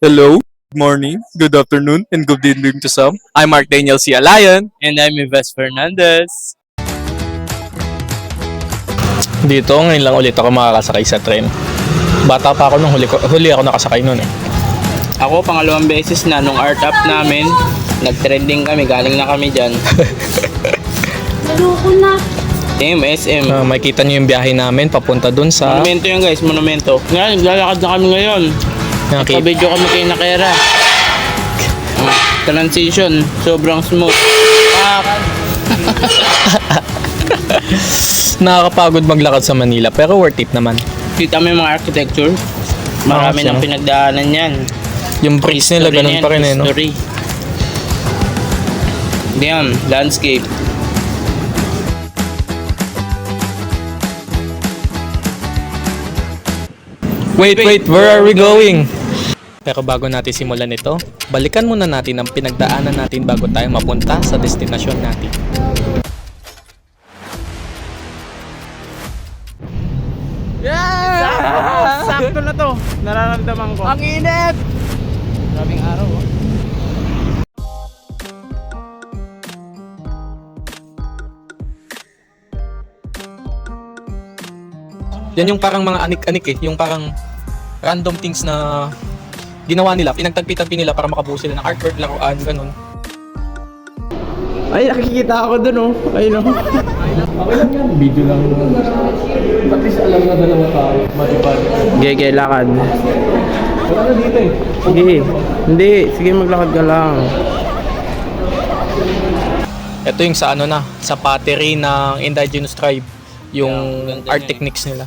Hello, good morning, good afternoon, and good evening to some. I'm Mark Daniel C. Alayan. And I'm Yves Fernandez. Dito, ngayon lang ulit ako makakasakay sa tren. Bata pa ako nung huli ako nakasakay nun eh. Ako, pangalawang beses na nung art up namin, nag-trending kami, galing na kami dyan. Loko na. Team SM. Makikita niyo yung biyahe namin papunta dun sa... Monumento yan guys, monumento. Ngayon, naglalakad na kami ngayon. Nagpa-video kami kay Nakera. Transition, sobrang smooth. Nakakapagod maglakad sa Manila pero worth it naman. Kita mo yung mga architecture. Marami siya. nang pinagdaanan yan. Yung bridge nila History ganun yan, pa rin eh, no? history. Yan, landscape. Wait, where are we going? Pero bago natin simulan ito, balikan muna natin ang pinagdaanan natin bago tayo mapunta sa destinasyon natin. Sakto na to. Nararamdaman ko. Ang init! Maraming araw oh. Yan yung parang mga anik-anik eh, yung parang random things na ginawa nila, pinagtagpi-tagpi nila para makabuo sila ng artwork, laruan, ganun. Ay, nakikita ako dun oh. Ayun oh. Okay lang yan, video lang. At least alam na dalawa tayo, matibad. Gege, lakad. Wala na dito eh. Sige. Hindi, sige maglakad ka lang. Ito yung sa ano na, sa pottery ng indigenous tribe, yung ganda art niya eh. techniques nila.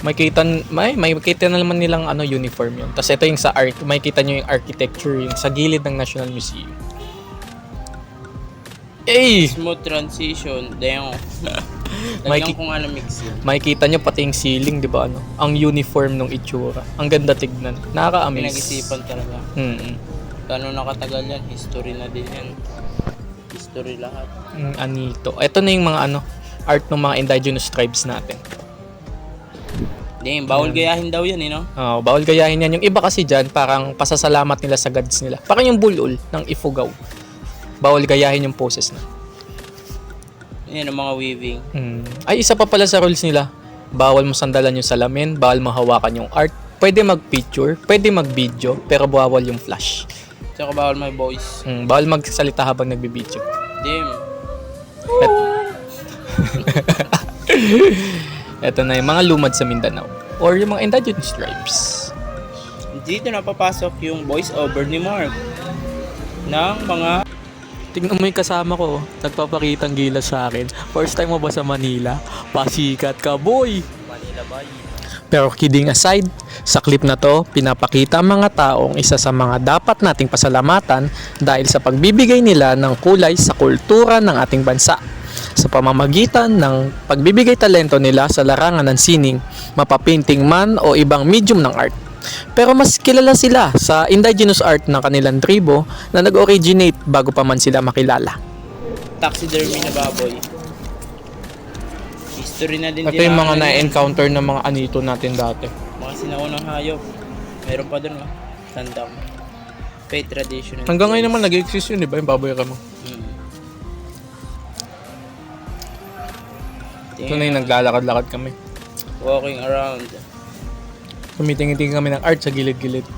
May kita na naman nilang ano uniform yun. Tapos ito yung sa art, may kita nyo yung architecture yung sa gilid ng National Museum. Eh! Smooth transition. Damn. May Talagang kung ano mix yun. Makikita nyo pati yung ceiling, di ba ano? Ang uniform ng itsura. Ang ganda tignan. Nakaka-amaze. Pinag-isipan talaga. Gano'n nakatagal yan. History na din yan. History lahat. Anito. Ito na yung mga ano, art ng mga indigenous tribes natin. Damn, bawal gayahin daw yan eh no? Bawal gayahin yan. Yung iba kasi dyan, parang pasasalamat nila sa gods nila. Parang yung bulol ng Ifugao. Bawal gayahin yung poses na. Yan ang mga weaving. Ay, isa pa pala sa rules nila. Bawal mo sandalan yung salamin, bawal mahawakan yung art. Pwede mag-picture, pwede mag-video, pero bawal yung flash. Tsaka bawal may voice. Bawal magsalita habang nagbibideo. Damn. Ito na yung mga lumad sa Mindanao. Or yung mga indigenous tribes. Dito napapasok yung voice over ni Mark. Ng mga... Tingnan mo yung kasama ko, nagpapakitang gilas sa akin. First time mo ba sa Manila? Pasikat ka, boy! Manila Bay. Pero kidding aside, sa clip na to, pinapakita ang mga taong isa sa mga dapat nating pasalamatan dahil sa pagbibigay nila ng kulay sa kultura ng ating bansa. Sa pamamagitan ng pagbibigay talento nila sa larangan ng sining, mapapainting man o ibang medium ng art. Pero mas kilala sila sa indigenous art ng kanilang tribo na nag-originate bago pa man sila makilala. Taxidermy na baboy. History na din Ito yung mga dinaanan yan. na-encounter ng mga anito natin dati. Mga sinaunang hayop. Meron pa dun oh. Tandang. Faith tradition. Hanggang ngayon naman nag-exist yun, di ba? Yung baboy ka mo. Ito na yung naglalakad-lakad kami. Walking around. Tumitingin-tingin kami ng art sa gilid-gilid.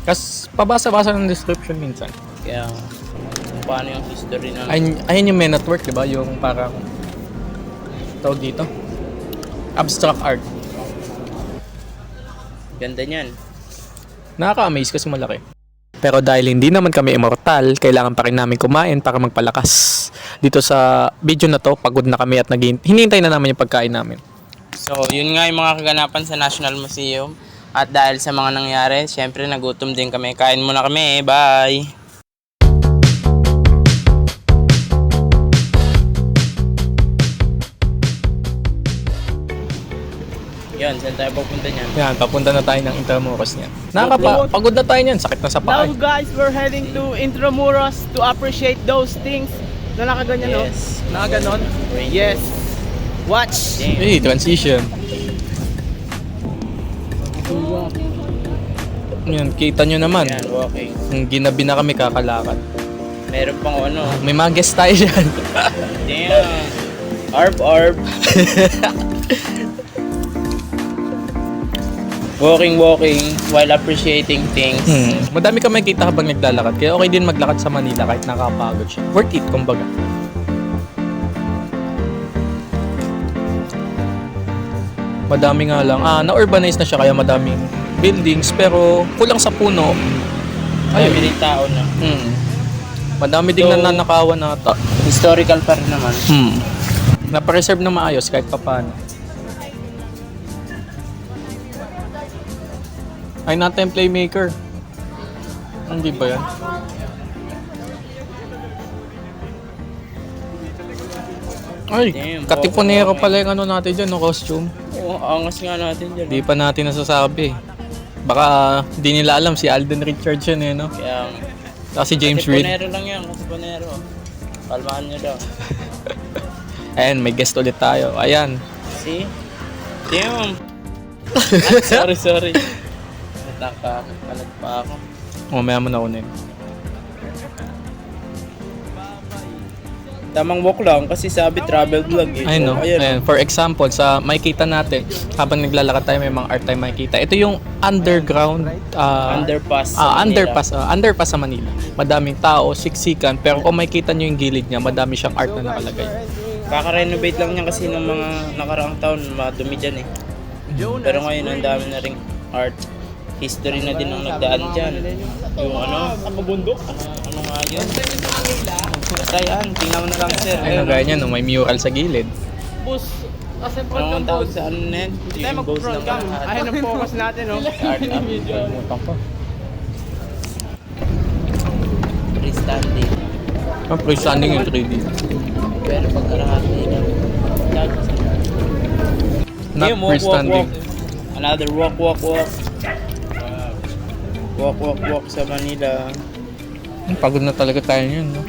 Kas pabasa-basa ng description minsan. Kaya kung paano yung history na Ayun yung Men at Work, di ba? Yung parang tawag dito. Abstract art. ganda niyan. Nakaka-amaze kasi malaki. Pero dahil hindi naman kami immortal, kailangan pa rin namin kumain para magpalakas. Dito sa video na to, pagod na kami at hinihintay na naman yung pagkain namin. So, yun nga yung mga kaganapan sa National Museum. At dahil sa mga nangyari, syempre nagutom din kami. Kain muna kami. Bye! Yan, saan tayo pupunta niyan? Yan, papunta na tayo ng Intramuros niyan. Pagod na tayo niyan, sakit na sa paa. Now guys, we're heading to Intramuros to appreciate those things na nakaganyan no? Yes. Nakaganon? Yes. Watch! Damn. Hey, transition. Yan, kita nyo naman. Ayan, walking. Yung ginabi na kami kakalakad. Meron pang ano. May mga guest tayo dyan. Damn. Arb. Walking while appreciating things. Madami ka makikita habang naglalakad. Kaya okay din maglakad sa Manila kahit nakapagod siya. Worth it, kumbaga. Madami nga lang. Na-urbanize na siya kaya madaming buildings. Pero kulang sa puno. Ay, may tao na. Madami ding So, nananakawan na ata. Historical pa rin naman. Na-preserve na maayos kahit papaano. Ay natin playmaker. Hindi ba yan? Ay, Damn, katipunero okay. pala yung ano natin dyan, no, costume. Oo, angas nga natin dyan. Di pa natin nasasabi. Baka di nila alam si Alden Richards yun eh, no? Kaya, Kasi James Reid. Katipunero lang yan, katipunero. Kalmaan nyo daw. Ayan, may guest ulit tayo. Ayan. See? Damn! sorry. Nagpalag pa ako. Mamaya mo na kunin. Tamang walk lang kasi sabi travel vlog eh. Ay no. So, ayan. Ayan, for example, sa makikita natin habang naglalakad tayo may mga art tayo makikita. Ito yung underground Underpass. sa Manila. underpass sa Manila. Madaming tao, siksikan, pero kung makikita nyo yung gilid niya, madami siyang art na nakalagay. Kaka-renovate lang niya kasi ng mga nakaraang taon, madumi dyan eh. Pero ngayon ang dami na ring art. History na din ang nagdaan dyan. Yung ano? Bundok? Ano nga yun? Basta yan, tingnan mo na lang sir. Ayun, gaya niya, no, may mural sa gilid. Boss, as in Ano ang tawag sa ano na yun? Yung bows ng cam. lahat. Ayun ang focus natin, no? Art up. Kalimutan ko. Freestanding. Ah, freestanding yung 3D. Pero pagkarahati na. Not freestanding. Another walk. Walk sa Manila. Pagod na talaga tayo yun, no?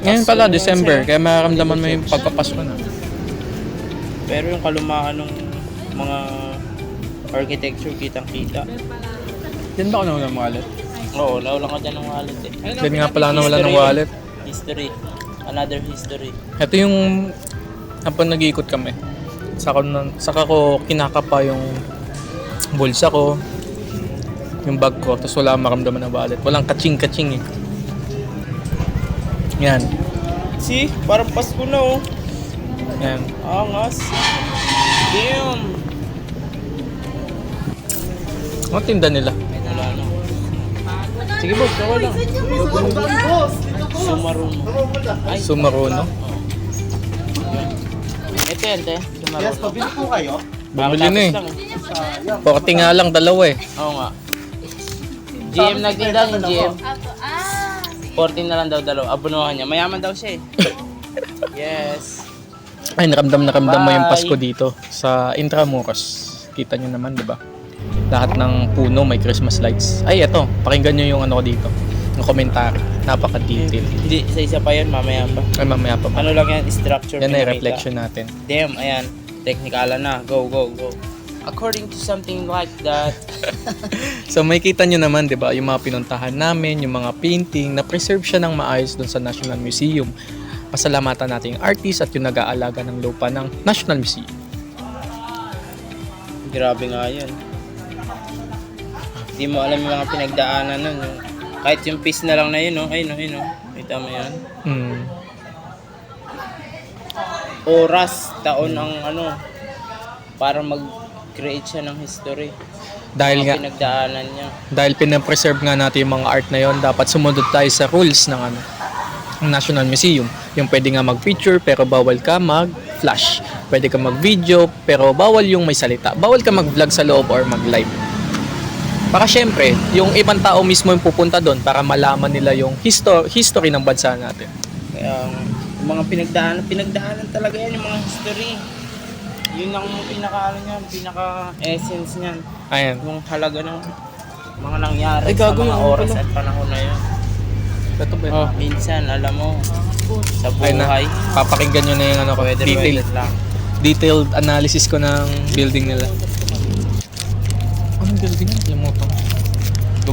Ngayon pala, December, kaya mararamdaman mo yung pagpapasko na. Pero yung kalumaan ng mga architecture, kitang-kita. Yan ba ako nawala ng wallet? Oo, naulang ka dyan ng wallet eh. Yan nga pala nawala ng History. wallet. History. Another history. Ito yung habang nag-iikot kami. Saka ko kinakapa yung bulsa ko, yung bag ko, tapos wala akong maramdaman ng wallet. Walang kaching-kaching eh. Yan. See? Parang Pasko na oh. Yan. Angas. Damn. Ang tinda nila. Wala na. Sige boss, ako lang. Sumaruno. Ay, Sumaruno. ito yan, te. Sumaruno. Yes, Pabili po kayo? Bumili na eh. Lang, 40 nga lang, dalawa eh. Oo nga. GM nagtinda ni GM. 14 na lang daw dalawa. Abunuhan niya. Mayaman daw siya eh. Yes. Ay, nakamdam mo yung Bye. Pasko dito sa Intramuros. Kita nyo naman, di ba? Lahat ng puno may Christmas lights. Ay, eto. Pakinggan nyo yung ano ko dito. Yung commentary. Napaka-detail. Hindi, isa-isa pa yun. Mamaya pa. Ay, mamaya pa ba? Ano lang yan? Structure. Yan ay pinakita. reflection natin. Damn, ayan. Technical na. Go. According to something like that. So, may kita nyo naman, di ba? Yung mga pinuntahan namin, yung mga painting, na-preserve siya ng maayos doon sa National Museum. Pasalamatan natin yung artist at yung nag-aalaga ng lupa ng National Museum. Grabe nga yun. Hindi mo alam yung mga pinagdaanan nun. Kahit yung piece na lang na yun, no? Ay, no. Kita mo yun. Oras, taon ang ano, para mag-create siya ng history. Dahil Mga nga, pinagdaanan niya. dahil pinapreserve nga natin yung mga art na yon, dapat sumunod tayo sa rules ng ano, ng National Museum. Yung pwede nga mag-picture pero bawal ka mag-flash. Pwede ka mag-video pero bawal yung may salita. Bawal ka mag-vlog sa loob or mag-live. Para syempre, yung ibang tao mismo yung pupunta doon para malaman nila yung history ng bansa natin. Kaya yung mga pinagdaanan talaga yan, yung mga history. Yun ang pinaka-essence niyan. Ayan. Yung halaga ng mga nangyari Ay, sa gago mga yun, oras pala. at panahon na yun. Ito ba? Oh, minsan, alam mo, sa Ayun na. buhay, Papakinggan nyo na yung ano ko, pwede lang. detailed analysis ko ng building nila. Anong building yun? Limutan ko.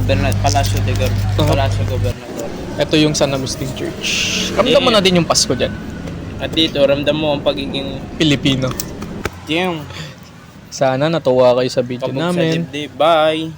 Palacio Gobernador. Ito yung San Agustin Church. Ramdam mo na din yung Pasko dyan. At dito, ramdam mo ang pagiging Pilipino. damn, Sana natuwa kayo sa video kabog sa namin. dibdib. Bye!